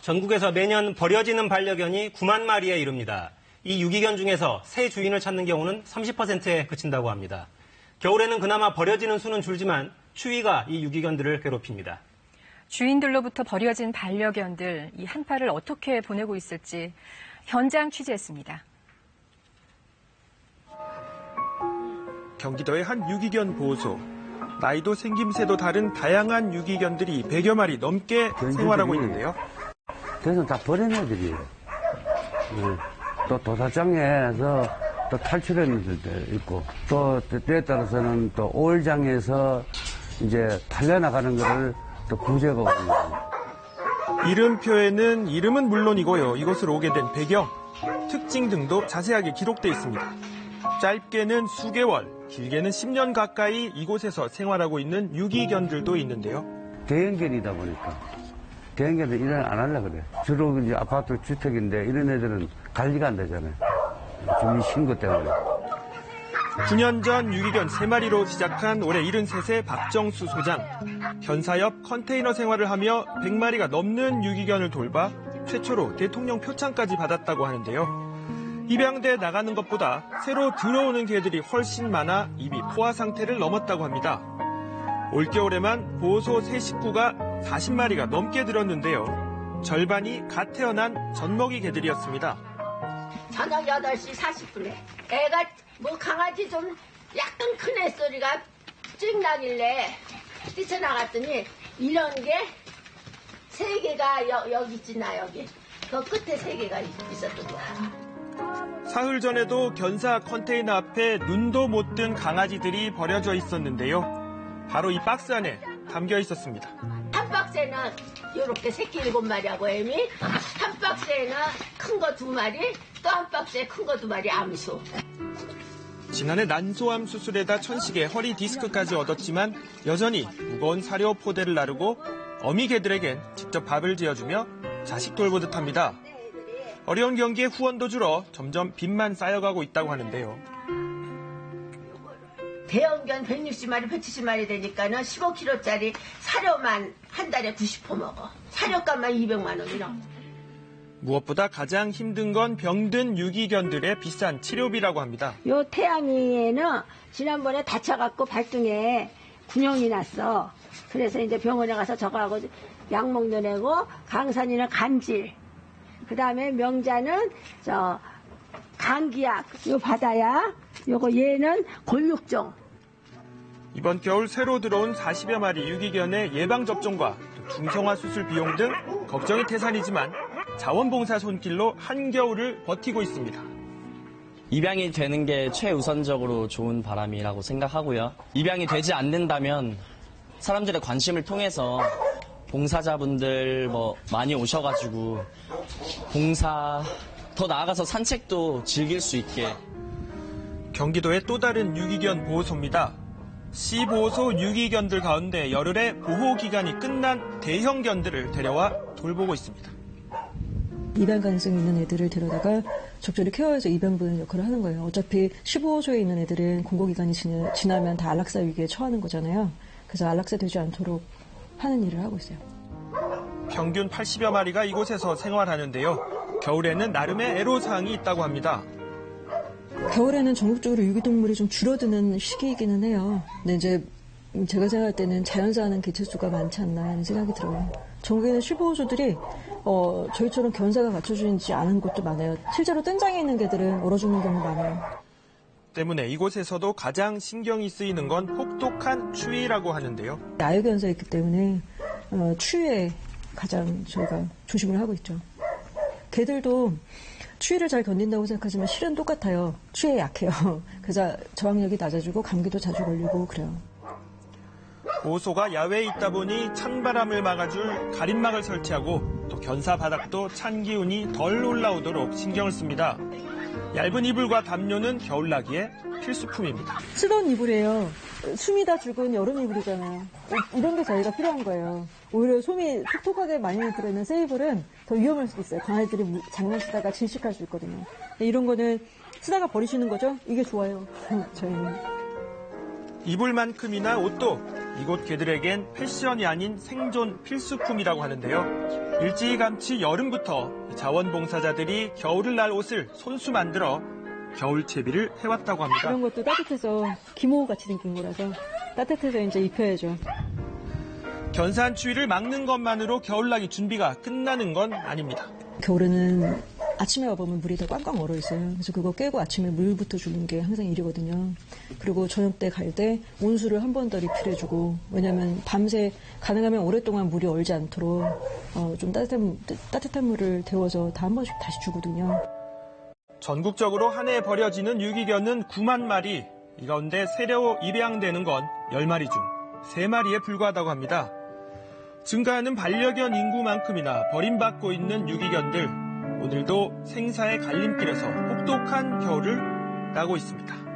전국에서 매년 버려지는 반려견이 9만 마리에 이릅니다. 이 유기견 중에서 새 주인을 찾는 경우는 30%에 그친다고 합니다. 겨울에는 그나마 버려지는 수는 줄지만 추위가 이 유기견들을 괴롭힙니다. 주인들로부터 버려진 반려견들, 이 한파를 어떻게 보내고 있을지 현장 취재했습니다. 경기도의 한 유기견 보호소. 나이도 생김새도 다른 다양한 유기견들이 100여 마리 넘게 생활하고 있는데요. 그래서 다 버린 애들이에요. 또 도사장에서 또 탈출하는 애들도 있고, 또 때에 따라서는 또 오일장에서 이제 팔려나가는 거를 또 구제하고 이름표에는 이름은 물론이고요. 이곳을 오게 된 배경, 특징 등도 자세하게 기록돼 있습니다. 짧게는 수개월, 길게는 10년 가까이 이곳에서 생활하고 있는 유기견들도 있는데요. 대형견이다 보니까 대형견들 일을 안 하려고 그래. 주로 이제 아파트 주택인데 이런 애들은 관리가 안 되잖아요. 주민 신고 때문에. 9년 전 유기견 3마리로 시작한 올해 73세 박정수 소장. 견사 옆 컨테이너 생활을 하며 100마리가 넘는 유기견을 돌봐 최초로 대통령 표창까지 받았다고 하는데요. 입양돼 나가는 것보다 새로 들어오는 개들이 훨씬 많아 이미 포화 상태를 넘었다고 합니다. 올겨울에만 보호소 새 식구가 40마리가 넘게 들었는데요. 절반이 갓 태어난 젖먹이 개들이었습니다. 저녁 8시 40분에 애가 뭐 강아지 좀 약간 큰 애 소리가 찡 나길래 뛰쳐나갔더니 이런 게 3개가 여기 있지나 여기 그 끝에 3개가 있었던 거야. 사흘 전에도 견사 컨테이너 앞에 눈도 못 뜬 강아지들이 버려져 있었는데요. 바로 이 박스 안에 담겨 있었습니다. 한 박스에는 이렇게 새끼 7마리하고 애미, 한 박스에는 큰 거 2마리, 또 한 박스에 큰 거 2마리 암수. 지난해 난소암 수술에다 천식에 허리 디스크까지 얻었지만 여전히 무거운 사료 포대를 나르고 어미 개들에겐 직접 밥을 지어주며 자식 돌보듯 합니다. 어려운 경기에 후원도 줄어 점점 빚만 쌓여가고 있다고 하는데요. 대형견 160마리, 170마리 되니까는 15kg짜리 사료만 한 달에 90포 먹어. 사료값만 200만 원이라. 무엇보다 가장 힘든 건 병든 유기견들의 비싼 치료비라고 합니다. 요 태양이는 지난번에 다쳐갖고 발등에 군형이 났어. 그래서 이제 병원에 가서 저거하고 약 먹는 애고, 강산이는 간질. 그 다음에 명자는 감기약. 요 받아야. 요거 얘는 골육종. 이번 겨울 새로 들어온 40여 마리 유기견의 예방접종과 중성화 수술 비용 등 걱정이 태산이지만 자원봉사 손길로 한겨울을 버티고 있습니다. 입양이 되는 게 최우선적으로 좋은 바람이라고 생각하고요. 입양이 되지 않는다면 사람들의 관심을 통해서 봉사자분들 많이 오셔가지고 봉사, 더 나아가서 산책도 즐길 수 있게. 경기도의 또 다른 유기견 보호소입니다. 시보호소 유기견들 가운데 열흘에 보호기간이 끝난 대형견들을 데려와 돌보고 있습니다. 입양 가능성이 있는 애들을 데려다가 적절히 케어해서 입양 보는 역할을 하는 거예요. 어차피 시보호소에 있는 애들은 공고기간이 지나면 다 안락사 위기에 처하는 거잖아요. 그래서 안락사 되지 않도록 하는 일을 하고 있어요. 평균 80여 마리가 이곳에서 생활하는데요. 겨울에는 나름의 애로사항이 있다고 합니다. 겨울에는 전국적으로 유기동물이 좀 줄어드는 시기이기는 해요. 근데 이제 제가 생각할 때는 자연사하는 개체수가 많지 않나 하는 생각이 들어요. 전국에는 실보호소들이 저희처럼 견사가 갖춰주지 않은 곳도 많아요. 실제로 뜬장에 있는 개들은 얼어 죽는 경우 많아요. 때문에 이곳에서도 가장 신경이 쓰이는 건 혹독한 추위라고 하는데요. 야유견사에 있기 때문에 추위에 가장 저희가 조심을 하고 있죠. 개들도 추위를 잘 견딘다고 생각하지만 실은 똑같아요. 추위에 약해요. 그래서 저항력이 낮아지고 감기도 자주 걸리고 그래요. 보호소가 야외에 있다 보니 찬바람을 막아줄 가림막을 설치하고 또 견사 바닥도 찬 기운이 덜 올라오도록 신경을 씁니다. 얇은 이불과 담요는 겨울나기에 필수품입니다. 쓰던 이불이에요. 숨이 다 죽은 여름 이불이잖아요. 이런 게 저희가 필요한 거예요. 오히려 솜이 톡톡하게 많이 들어있는 새 이불은 더 위험할 수도 있어요. 강아지들이 장난치다가 질식할 수 있거든요. 이런 거는 쓰다가 버리시는 거죠? 이게 좋아요. 저희는. 이불만큼이나 옷도 이곳 개들에겐 패션이 아닌 생존 필수품이라고 하는데요. 일찌감치 여름부터 자원봉사자들이 겨울을 날 옷을 손수 만들어 겨울 채비를 해왔다고 합니다. 이런 것도 따뜻해서 기모같이 생긴 거라서 따뜻해서 이제 입혀야죠. 견사한 추위를 막는 것만으로 겨울나기 준비가 끝나는 건 아닙니다. 겨울에는 아침에 와보면 물이 다 꽝꽝 얼어 있어요. 그래서 그거 깨고 아침에 물부터 주는 게 항상 일이거든요. 그리고 저녁 때 갈 때 온수를 한 번 더 리필해주고, 왜냐면 밤새 가능하면 오랫동안 물이 얼지 않도록 좀 따뜻한 물을 데워서 다 한 번씩 다시 주거든요. 전국적으로 한 해에 버려지는 유기견은 9만 마리. 이 가운데 세려 입양되는 건 10마리 중 3마리에 불과하다고 합니다. 증가하는 반려견 인구만큼이나 버림받고 있는 유기견들. 오늘도 생사의 갈림길에서 혹독한 겨울을 나고 있습니다.